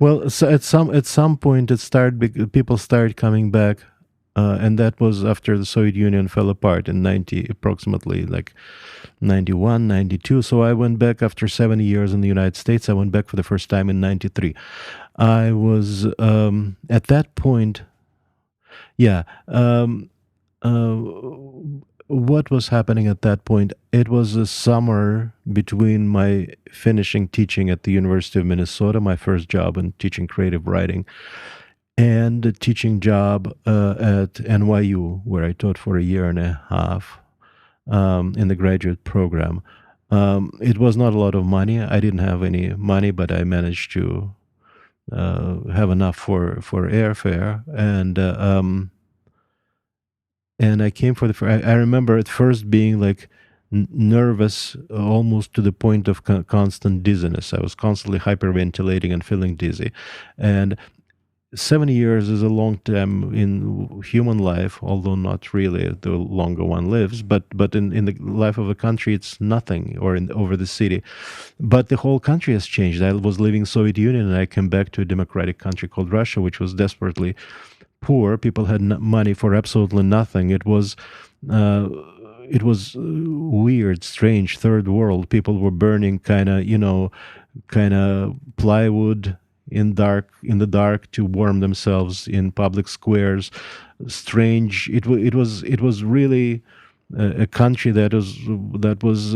Well, so at some point, people started coming back, and that was after the Soviet Union fell apart in 90, approximately like 91, 92. So I went back after 70 years in the United States. I went back for the first time in 93. I was at that point, yeah. Uh, what was happening at that point? It was a summer between my finishing teaching at the University of Minnesota, my first job in teaching creative writing, and a teaching job at NYU, where I taught for a year and a half in the graduate program. It was not a lot of money. I didn't have any money, but I managed to have enough for airfare, and I came for I remember at first being like nervous, almost to the point of constant dizziness. I was constantly hyperventilating and feeling dizzy, and 70 years is a long time in human life, although not really the longer one lives, but in the life of a country, it's nothing, or over the city. But the whole country has changed. I was leaving Soviet Union and I came back to a democratic country called Russia, which was desperately poor. People had money for absolutely nothing. Uh, it was weird, strange, third world. People were burning kind of plywood in the dark to warm themselves in public squares. Strange. It was really a country that was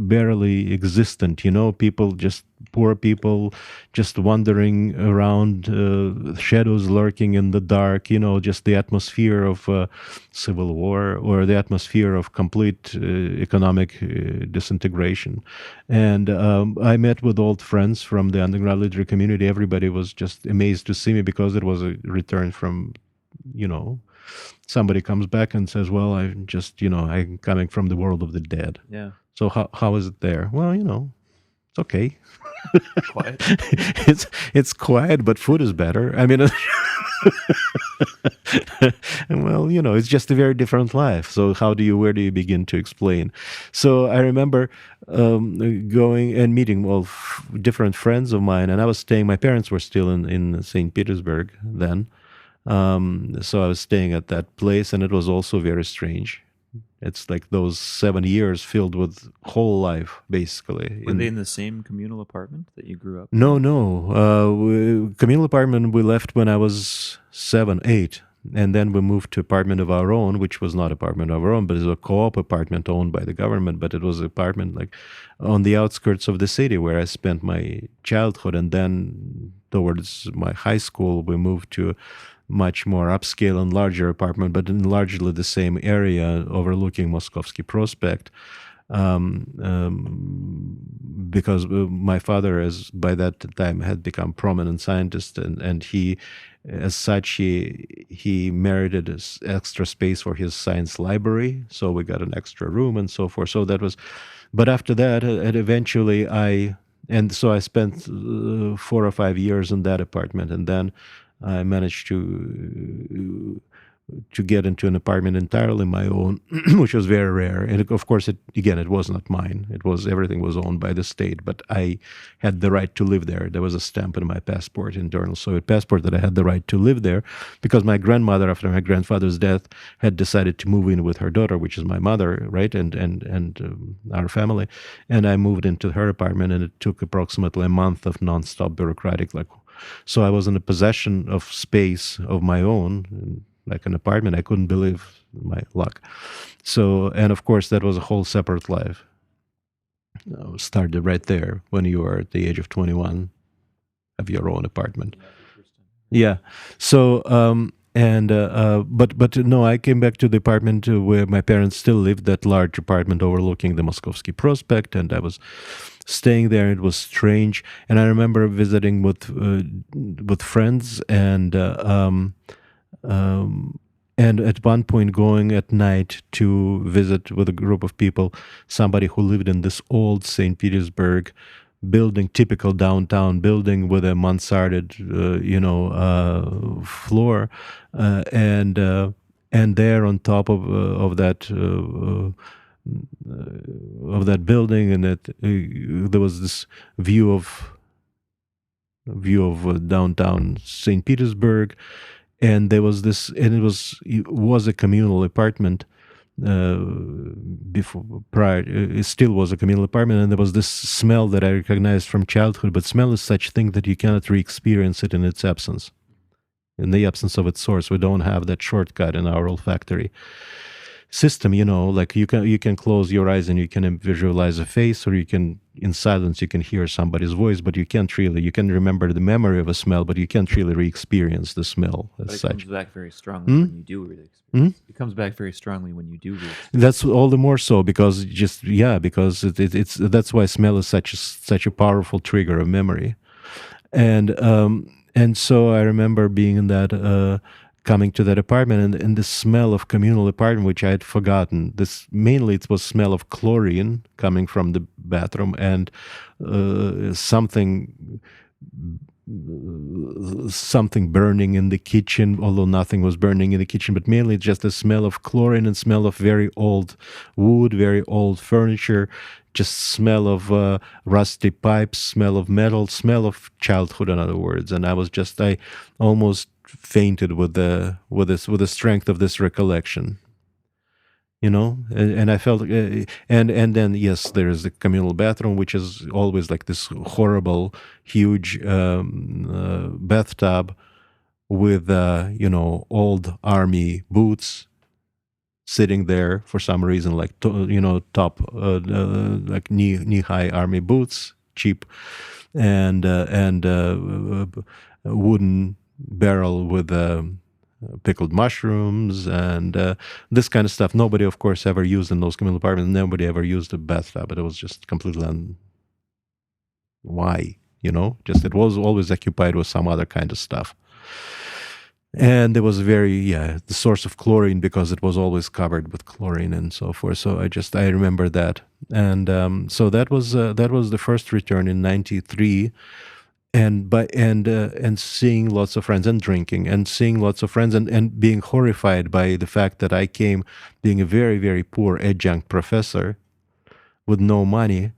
barely existent. People, just poor people, just wandering around, shadows lurking in the dark. Just the atmosphere of civil war, or the atmosphere of complete economic disintegration. And I met with old friends from the underground literary community. Everybody was just amazed to see me, because it was a return from, you know, somebody comes back and says, "Well, I'm coming from the world of the dead." Yeah. So how is it there? Well, it's okay. Quiet. It's quiet, but food is better. I mean, well, it's just a very different life. So where do you begin to explain? So I remember going and meeting, well, different friends of mine, and I was staying. My parents were still in St. Petersburg then. So I was staying at that place, and it was also very strange. It's like those 7 years filled with whole life, basically. Were they in the same communal apartment that you grew up in? No. Communal apartment we left when I was 7, 8. And then we moved to apartment of our own, which was not apartment of our own, but it was a co-op apartment owned by the government. But it was an apartment like on the outskirts of the city where I spent my childhood. And then towards my high school, we moved to much more upscale and larger apartment, but in largely the same area overlooking Moskovsky Prospect. Because my father, as by that time, had become prominent scientist, and he, as such, he merited extra space for his science library, so we got an extra room and so forth. So that was, but after that, and eventually so I spent 4 or 5 years in that apartment, and then I managed to get into an apartment entirely my own, which was very rare. And of course, it was not mine. Everything was owned by the state, but I had the right to live there. There was a stamp in my passport, internal Soviet passport, that I had the right to live there, because my grandmother, after my grandfather's death, had decided to move in with her daughter, which is my mother, right, and our family. And I moved into her apartment, and it took approximately a month of nonstop bureaucratic, so I was in a possession of space of my own, like an apartment. I couldn't believe my luck. So, and of course, that was a whole separate life. Started right there when you are at the age of 21, have your own apartment. Yeah. So, but no, I came back to the apartment where my parents still lived, that large apartment overlooking the Moskovsky Prospect, and I was staying there. It was strange, and I remember visiting with friends, and at one point going at night to visit with a group of people somebody who lived in this old St. Petersburg building, typical downtown building with a mansarded, floor, and there on top of that building, and that there was this view of view of downtown St. Petersburg. And there was this, and it was a communal apartment uh, before prior. It still was a communal apartment, and there was this smell that I recognized from childhood. But smell is such thing that you cannot re-experience it in its absence. In the absence of its source, we don't have that shortcut in our olfactory system. Like you can close your eyes and you can visualize a face, or you can, in silence, you can hear somebody's voice, but you can't really. You can remember the memory of a smell, but you can't really re-experience the smell as But it such. comes back very strongly when you do re-experience. It comes back very strongly when you do re-experience. That's all the more so because because it's that's why smell is such a powerful trigger of memory. And so I remember being in that, coming to that apartment, and the smell of communal apartment, which I had forgotten. This mainly it was smell of chlorine coming from the bathroom, and something burning in the kitchen, although nothing was burning in the kitchen, but mainly just the smell of chlorine and smell of very old wood, very old furniture, just smell of rusty pipes, smell of metal, smell of childhood, in other words. And I almost fainted with the strength of this recollection. And I felt, and then yes, there is the communal bathroom, which is always like this horrible, huge bathtub with old army boots sitting there for some reason, like top like knee-high army boots, cheap, and a wooden barrel with pickled mushrooms and this kind of stuff. Nobody, of course, ever used in those communal apartments. Nobody ever used a bathtub, but it was just completely why, just it was always occupied with some other kind of stuff. And there was the source of chlorine, because it was always covered with chlorine and so forth. So I remember that. And so that was the first return in '93. And seeing lots of friends and drinking and seeing lots of friends and being horrified by the fact that I came being a very, very poor adjunct professor with no money,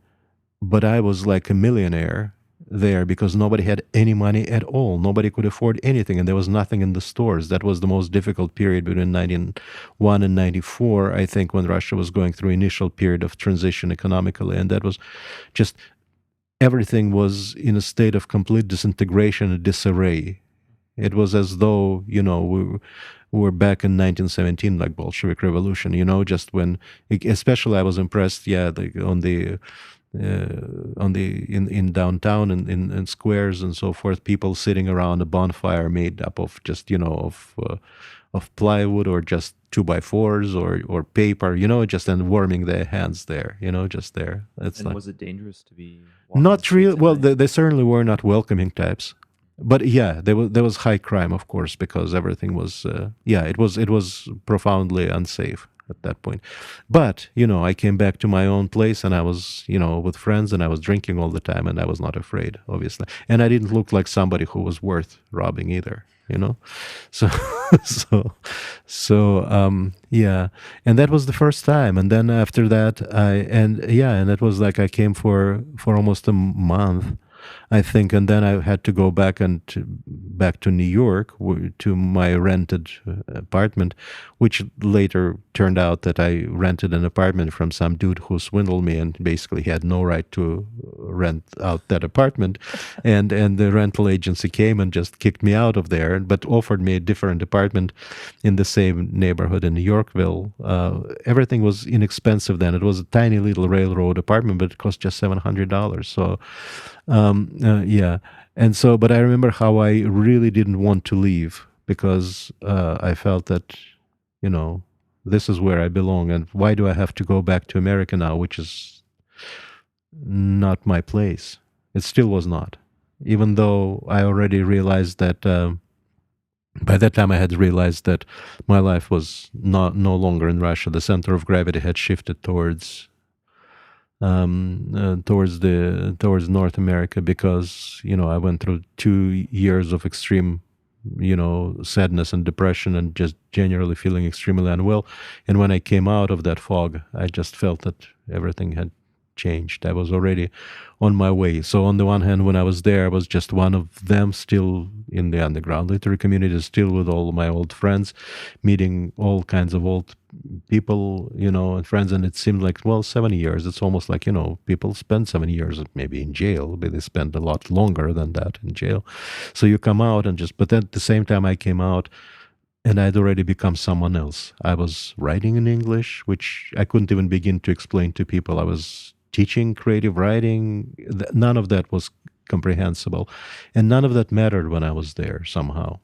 but I was like a millionaire there because nobody had any money at all. Nobody could afford anything, and there was nothing in the stores. That was the most difficult period between 1991 and 94, I think, when Russia was going through initial period of transition economically, and that was just everything was in a state of complete disintegration and disarray. It was as though, we were back in 1917, like Bolshevik Revolution, just when, especially I was impressed, in downtown and in squares and so forth, people sitting around a bonfire made up of just, of plywood or just 2x4s or paper, just and warming their hands there, just there. And was it dangerous to be not really? Well, they certainly were not welcoming types, but there was high crime, of course, because everything was it was profoundly unsafe at that point. But I came back to my own place, and I was with friends, and I was drinking all the time, and I was not afraid, obviously, and I didn't look like somebody who was worth robbing either. So and that was the first time. And then after that, and it was like I came for almost a month, I think, and then I had to go back to New York to my rented apartment, which later turned out that I rented an apartment from some dude who swindled me, and basically he had no right to rent out that apartment, and the rental agency came and just kicked me out of there, but offered me a different apartment in the same neighborhood in Yorkville. Everything was inexpensive then. It was a tiny little railroad apartment, but it cost just $700. So. And so, but I remember how I really didn't want to leave because I felt that, this is where I belong, and why do I have to go back to America now, which is not my place? It still was not, even though I already realized that by that time I had realized that my life was no longer in Russia. The center of gravity had shifted towards North America, because I went through 2 years of extreme sadness and depression and just generally feeling extremely unwell. And when I came out of that fog, I just felt that everything had changed. I was already on my way. So on the one hand, when I was there, I was just one of them, still in the underground literary community, still with all my old friends, meeting all kinds of old people, and friends. And it seemed like, well, 7 years. It's almost like, people spend 7 years maybe in jail, but they spend a lot longer than that in jail. So you come out but at the same time I came out, and I'd already become someone else. I was writing in English, which I couldn't even begin to explain to people. I was teaching creative writing. None of that was comprehensible. And none of that mattered when I was there somehow.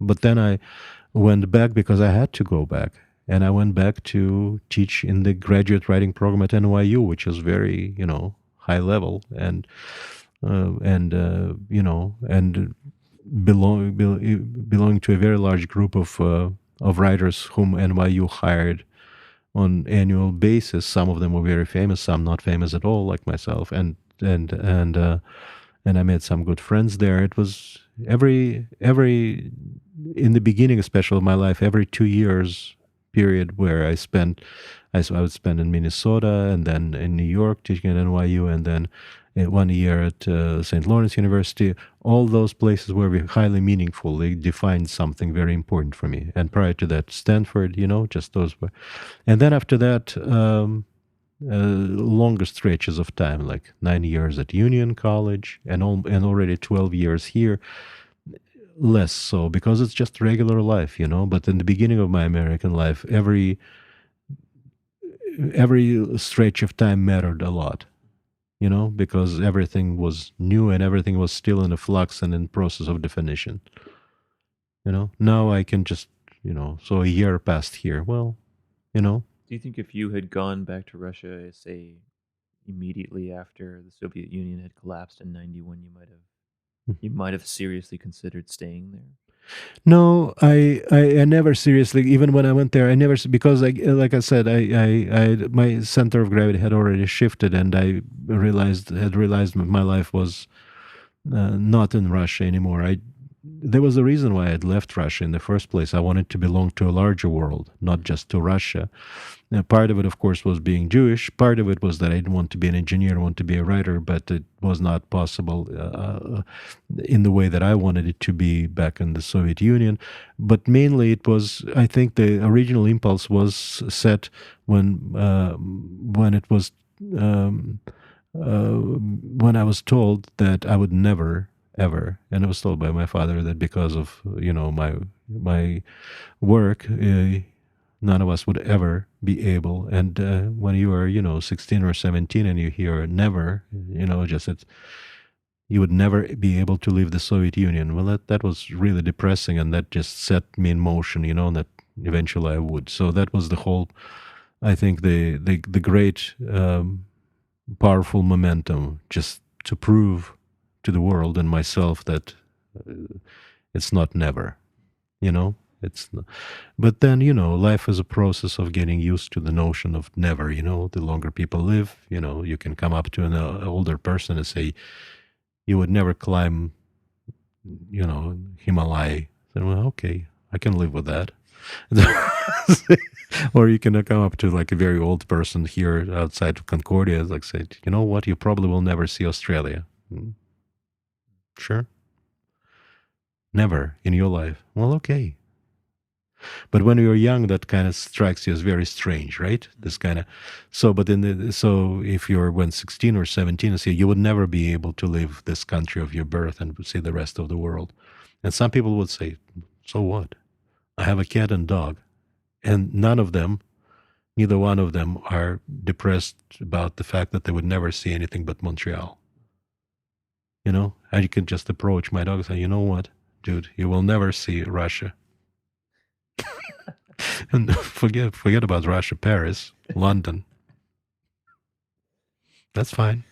But then I went back because I had to go back. And I went back to teach in the graduate writing program at NYU, which is very, high level. And belonging to a very large group of writers whom NYU hired on annual basis. Some of them were very famous, some not famous at all, like myself, and I made some good friends there. It was every in the beginning, especially of my life, every 2 years period where I would spend in Minnesota and then in New York teaching at NYU, and then 1 year at St. Lawrence University. All those places were highly meaningful. They defined something very important for me. And prior to that, Stanford, just those were. And then after that, longer stretches of time, like 9 years at Union College and already 12 years here. Less so, because it's just regular life, But in the beginning of my American life, every stretch of time mattered a lot. Because everything was new and everything was still in a flux and in process of definition. Now I can just, so a year passed here. Well, Do you think if you had gone back to Russia, say, immediately after the Soviet Union had collapsed in '91, you might have seriously considered staying there? No, I never seriously, even when I went there, I never, because like I said, my center of gravity had already shifted, and I had realized my life was not in Russia anymore. There was a reason why I had left Russia in the first place. I wanted to belong to a larger world, not just to Russia. Part of it, of course, was being Jewish. Part of it was that I didn't want to be an engineer, I wanted to be a writer, but it was not possible in the way that I wanted it to be back in the Soviet Union. But mainly it was, I think the original impulse was set when it was, when I was told that I would never, ever, and I was told by my father that because of, my work, none of us would ever be able. And when you are, 16 or 17 and you hear never, just that you would never be able to leave the Soviet Union. Well, that was really depressing, and that just set me in motion, that eventually I would. So that was the whole, I think, the great, powerful momentum, just to prove to the world and myself that it's not never, It's not. But then, life is a process of getting used to the notion of never, The longer people live, you can come up to an older person and say, you would never climb, Himalaya. Then, well, okay, I can live with that. Or you can come up to like a very old person here outside of Concordia, like say, you know what, you probably will never see Australia. Sure. Never in your life. Well, okay. But when you're young, that kind of strikes you as very strange, right? This kind of, so if you're when 16 or 17, say you would never be able to leave this country of your birth and see the rest of the world. And some people would say, so what? I have a cat and dog, and neither one of them are depressed about the fact that they would never see anything but Montreal. And you can just approach my dog and say, you know what, dude, you will never see Russia. And forget about Russia, Paris, London. That's fine.